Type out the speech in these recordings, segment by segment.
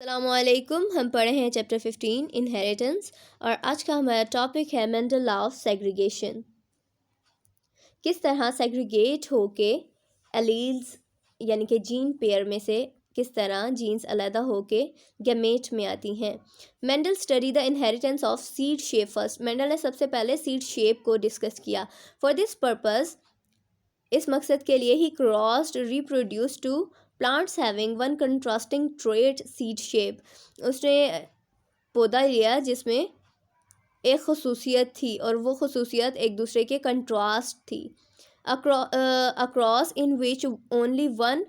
अस्सलामुअलैकुम। हम पढ़े हैं चैप्टर 15 इनहेरिटेंस और आज का हमारा टॉपिक है मेंडल लॉ ऑफ सेग्रीगेशन। किस तरह सेग्रीगेट होके एलील्स यानी कि जीन पेयर में से किस तरह जीन्स अलग होके गैमेट में आती हैं। Mendel study the inheritance of seed shape first. Mendel ने सबसे पहले सीड शेप को डिस्कस किया। फॉर दिस पर्पस, इस मकसद के लिए ही crossed reproduce two plants having one contrasting trait seed shape. उसने पौधा लिया जिसमें एक खसूसियत थी और वो खसूसियत एक दूसरे के कंट्रास्ट थी। Across in which only one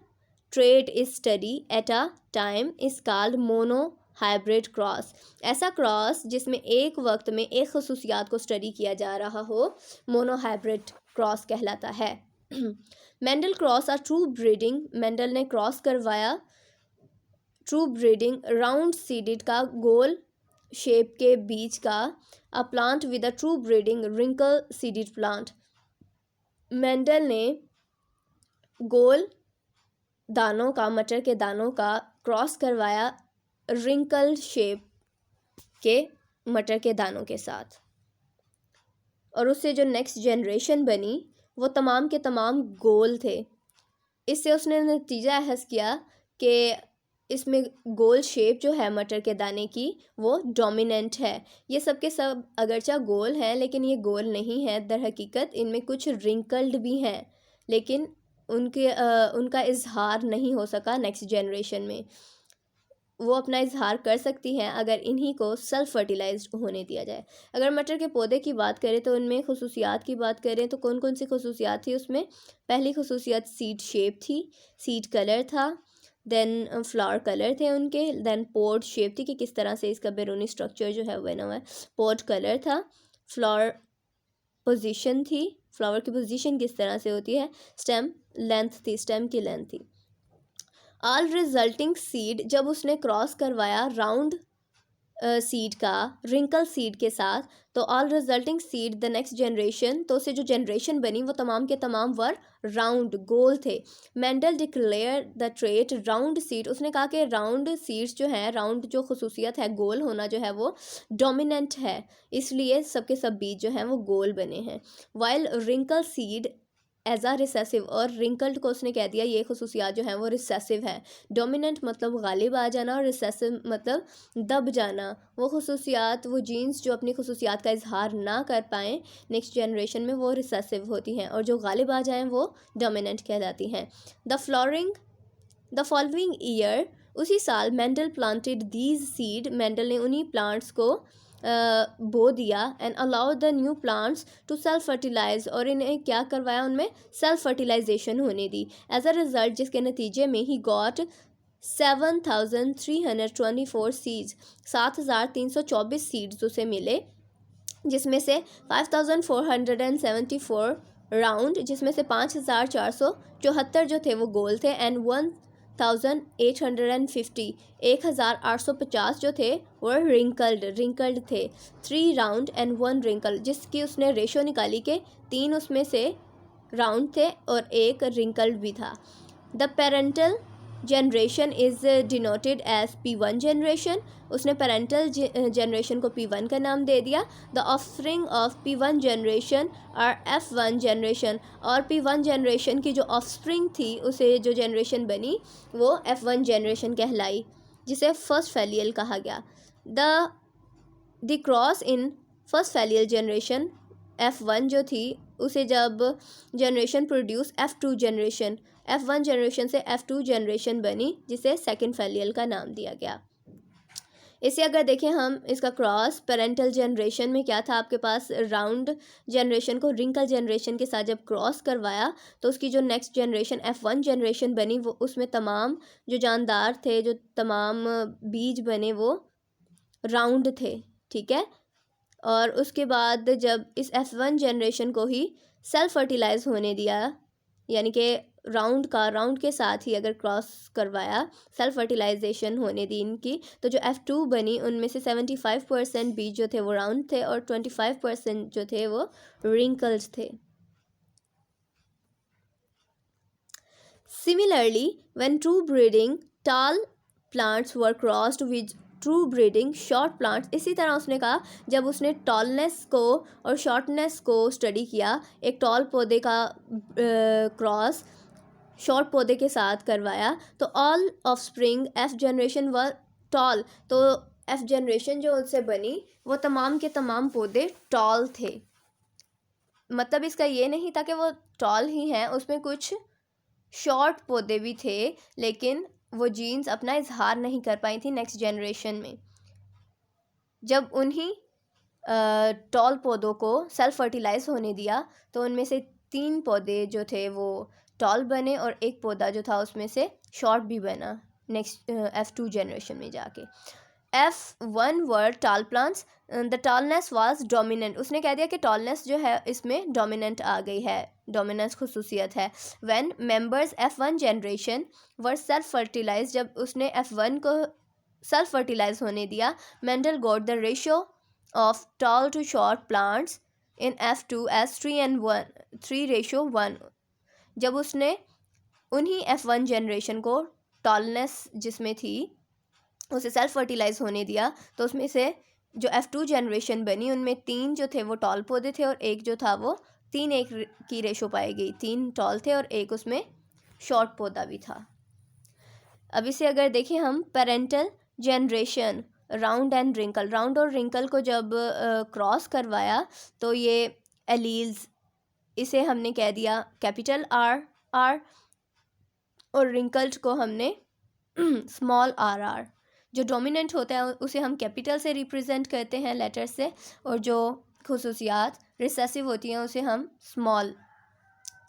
trait is study at a time is called mono hybrid cross. ऐसा क्रॉस जिसमें एक वक्त में एक खसूसियात को स्टडी किया जा रहा हो मोनो हाइब्रिड क्रॉस कहलाता है। मेंडल क्रॉस और ट्रू ब्रीडिंग। मेंडल ने क्रॉस करवाया ट्रू ब्रीडिंग राउंड सीडेड का गोल शेप के बीच का a plant with a true breeding wrinkle seeded plant. Mendel ने गोल दानों का मटर के दानों का क्रॉस करवाया रिंकल शेप के मटर के दानों के साथ और उससे जो नेक्स्ट जनरेशन बनी वो तमाम के तमाम गोल थे। इससे उसने नतीजा अहस किया कि इसमें गोल शेप जो है मटर के दाने की वो डोमिनेंट है। ये सब के सब अगरचा गोल हैं लेकिन ये गोल नहीं है, दर हकीकत इनमें कुछ रिंकल्ड भी हैं लेकिन उनका इजहार नहीं हो सका नेक्स्ट जनरेशन में। वो अपना इजहार कर सकती हैं अगर इन्हीं को सेल्फ फर्टिलाइज्ड होने दिया जाए। अगर मटर के पौधे की बात करें तो उनमें खसूसियात की बात करें तो कौन कौन सी खसूसियात थी उसमें। पहली खसूसियत सीड शेप थी, सीड कलर था, देन फ्लावर कलर थे उनके, देन पोड शेप थी कि किस तरह से इसका बैरूनी स्ट्रक्चर जो है वो बना हुआ है, पोड कलर था, फ्लावर पोजीशन थी, फ्लावर की पोजीशन किस तरह से होती है, स्टेम लेंथ थी, स्टेम की लेंथ थी। ऑल रिजल्टिंग सीड, जब उसने क्रॉस करवाया राउंड सीड का रिंकल सीड के साथ तो all resulting seed the next generation, तो उससे जो जनरेशन बनी वो तमाम के तमाम वर राउंड गोल थे। Mendel declare the trait round seed. उसने कहा कि राउंड सीड्स जो है, राउंड जो खसूसियत है गोल होना जो है वो डोमिनेंट है, इसलिए सबके सब बीज जो हैं वो गोल बने हैं। वाइल रिंकल सीड एज आ रिसेसिव, और रिंकल्ड को उसने कह दिया ये खसूसियात जो हैं वो रिसेसिव है। डोमिनेंट मतलब गालिब आ जाना और रिसेसिव मतलब दब जाना। वो खसूसियात, वो जीन्स जो अपनी खसूसियात का इजहार ना कर पाएँ नेक्स्ट जनरेशन में वो रिसेसिव होती हैं और जो गालिब आ जाएँ वो डोमिनेंट कहलाती हैं। द फॉलोइंग ईयर, उसी साल Mendel planted these seed. Mendel ने उन्हीं प्लांट्स को बो दिया and allow the new plants to self fertilize, और इन्हें क्या करवाया, उनमें सेल्फ फर्टिलाइजेशन होने दी। एज अ रिजल्ट जिसके नतीजे में ही गॉट 7,324 सीड्स, 7,324 सीड्स उसे मिले, जिसमें से 5,474 राउंड, जिसमें से 5,474 जो थे वो गोल थे, एंड 1,850 1,850 जो थे वो रिंकल्ड थे। 3 राउंड एंड 1 रिंकल, जिसकी उसने रेशो निकाली के 3 उसमें से राउंड थे और 1 रिंकल्ड भी था। The parental generation is denoted as P1 generation. उसने पेरेंटल जनरेशन को P1 का नाम दे दिया। The offspring of P1 generation और F1 जनरेशन, और P1 जनरेशन की जो ऑफस्प्रिंग थी उसे जो जनरेशन बनी वो F1 जनरेशन कहलाई, जिसे फर्स्ट फैलियल कहा गया। The cross in first filial generation F1 जो थी उसे जब generation produce F2 generation, F1 generation से F2 जनरेशन बनी जिसे सेकंड फैलियल का नाम दिया गया। इसे अगर देखें हम, इसका क्रॉस पेरेंटल जनरेशन में क्या था, आपके पास राउंड जनरेशन को रिंकल जनरेशन के साथ जब क्रॉस करवाया तो उसकी जो नेक्स्ट जनरेशन F1 जनरेशन बनी वो उसमें तमाम जो जानदार थे, जो तमाम बीज बने वो राउंड थे, ठीक है। और उसके बाद जब इस F1 जनरेशन को ही सेल्फ फर्टिलाइज होने दिया, यानी कि राउंड के साथ ही अगर क्रॉस करवाया, सेल्फ फर्टिलाइजेशन होने दी इनकी, तो जो F2 बनी उनमें से 75% बीज जो थे वो राउंड थे और 25% जो थे वो रिंकल्ड थे। Similarly when true breeding, tall plants were crossed with true breeding short plants. इसी तरह उसने कहा जब उसने टॉलनेस को और शॉर्टनेस को स्टडी किया, एक टॉल पौधे का क्रॉस शॉर्ट पौधे के साथ करवाया, तो all of spring F generation व टॉल, तो एफ जनरेशन जो उनसे बनी वो तमाम के तमाम पौधे टॉल थे। मतलब इसका ये नहीं था कि वो टॉल ही हैं, उसमें कुछ शॉर्ट पौधे भी थे, लेकिन वो जीन्स अपना इजहार नहीं कर पाई थी नेक्स्ट जनरेशन में। जब उन्हीं टॉल पौधों को सेल्फ फर्टिलाइज होने दिया तो उनमें से 3 पौधे जो थे वो टॉल बने और एक पौधा जो था उसमें से शॉर्ट भी बना नेक्स्ट F2 जनरेशन में जाके। F1 were tall plants, the tallness was dominant. उसने कह दिया कि टॉलनेस जो है इसमें डोमिनेंट आ गई है, डोमिनेंस खुसूसियत है। When members F1 generation were self fertilize, जब उसने F1 को सेल्फ फर्टिलाइज होने दिया, Mendel got the ratio of tall to short plants in F2 as 3:1। जब उसने उन्हीं F1 जनरेशन को टॉलनेस जिसमें थी उसे सेल्फ फर्टिलाइज होने दिया, तो उसमें से जो F2 जनरेशन बनी उनमें 3 जो थे वो टॉल पौधे थे और एक जो था वो 3:1 की रेशो पाई गई। 3 टॉल थे और एक उसमें शॉर्ट पौधा भी था। अब इसे अगर देखें हम, parental generation round and wrinkle, round और रिंकल को जब क्रॉस करवाया तो ये एलील्स, इसे हमने कह दिया कैपिटल R और रिंकल्ड को हमने स्मॉल r। जो डोमिनेंट होता है उसे हम कैपिटल से रिप्रेजेंट करते हैं लेटर से, और जो खुसूसियात रिसेसिव होती हैं उसे हम स्मॉल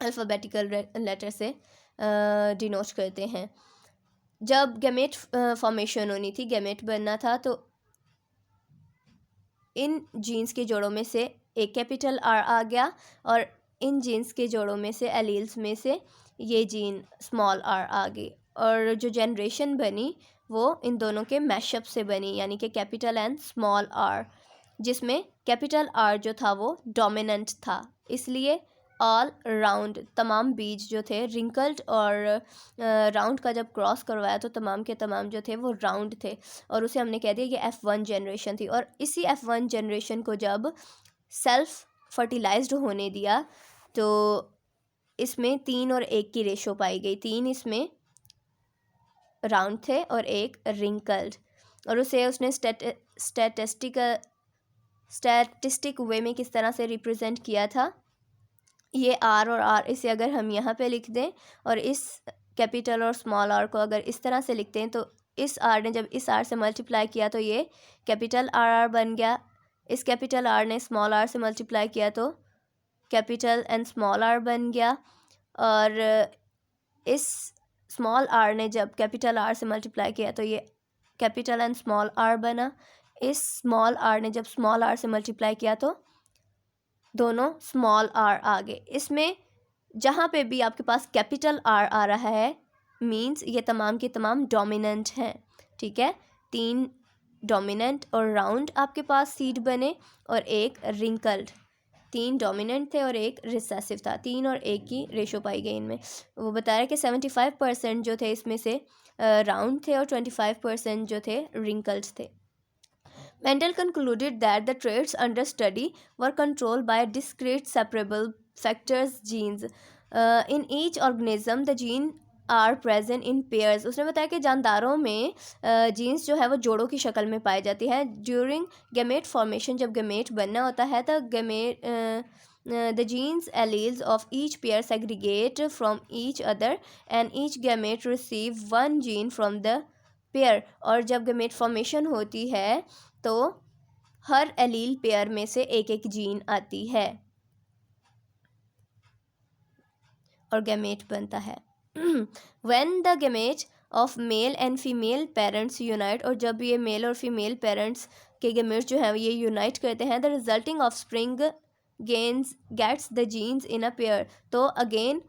अल्फ़ाबेटिकल लेटर से डिनोट करते हैं। जब गैमेट फॉर्मेशन होनी थी, गैमेट बनना था, तो इन जीन्स के जोड़ों में से एक कैपिटल R आ गया और इन जीन्स के जोड़ों में से एलील्स में से ये जीन स्मॉल r आ गई, और जो जनरेशन बनी वो इन दोनों के मैशअप से बनी, यानी कि कैपिटल एंड स्मॉल r, जिसमें कैपिटल R जो था वो डोमिनेंट था। इसलिए ऑल राउंड, तमाम बीज जो थे रिंकल्ड और राउंड का जब क्रॉस करवाया तो तमाम के तमाम जो थे वो राउंड थे, और उसे हमने कह दिया कि F1 जनरेशन थी। और इसी F1 जनरेशन को जब सेल्फ फर्टिलाइज्ड होने दिया तो इसमें 3 और 1 की रेशो पाई गई। 3 इसमें राउंड थे और 1 रिंकल्ड, और उसे उसने स्टैटिस्टिक वे में किस तरह से रिप्रेजेंट किया था, ये R और R, इसे अगर हम यहाँ पे लिख दें और इस कैपिटल और स्मॉल r को अगर इस तरह से लिखते हैं, तो इस R ने जब इस R से मल्टीप्लाई किया तो ये कैपिटल R बन गया, इस कैपिटल R ने स्मॉल r से मल्टीप्लाई किया तो कैपिटल एंड स्मॉल r बन गया, और इस स्मॉल r ने जब कैपिटल R से मल्टीप्लाई किया तो ये कैपिटल एंड स्मॉल r बना। इस स्मॉल r ने जब स्मॉल r से मल्टीप्लाई किया तो दोनों स्मॉल r आ गए। इसमें जहाँ पे भी आपके पास कैपिटल R आ रहा है मींस ये तमाम के तमाम डोमिनेंट हैं, ठीक है। 3 डोमिनेंट और राउंड आपके पास सीड बने और 1 रिंकल्ड। 3 डोमिनेंट थे और 1 रिसेसिव था। 3 और 1 की रेशो पाई गई इनमें। वो बता रहा है कि 75% जो थे इसमें से राउंड थे और 25% जो थे रिंकल्ड थे। Mendel concluded that the traits under study were controlled by discrete separable factors genes. In each organism the gene are present in pairs. उसने बताया कि जानदारों में जीन्स जो है वो जोड़ों की शक्ल में पाई जाती है। ड्यूरिंग गैमेट फॉर्मेशन, जब गैमेट बनना होता है तो the genes alleles of each pair segregate from each other and each gamete receive one gene from the pair. और जब गैमेट फॉर्मेशन होती है तो हर एलील पेयर में से एक एक जीन आती है और गैमेट बनता है। When the gamete of male and female parents unite, और जब ये मेल और फीमेल पेरेंट्स के गैमेट जो है ये यूनाइट करते हैं, the resulting offspring gets the genes in a pair, तो अगेन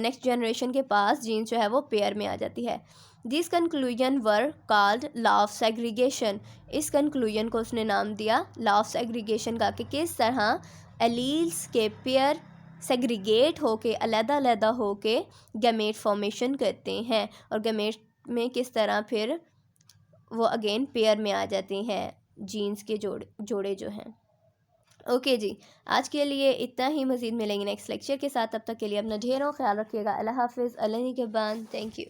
नेक्स्ट जनरेशन के पास जीन्स जो है वो पेयर में आ जाती है। This conclusion were called law of segregation. इस कंक्लूजन को उसने नाम दिया लॉ ऑफ सेग्रीगेशन का, कि किस तरह एलील्स के पेयर सेग्रीगेट होके अलग-अलग होके गैमेट फॉर्मेशन करते हैं और गैमेट में किस तरह फिर वो अगेन पेयर में आ जाती हैं, जीन्स के जोड़े जो हैं। ओके जी, आज के लिए इतना ही। मज़ीद मिलेंगे नेक्स्ट लेक्चर के साथ, तब तक के लिए अपना ढेरों ख्याल रखिएगा। अल्लाह हाफिज़, अल्लाह निगहबान, थैंक यू।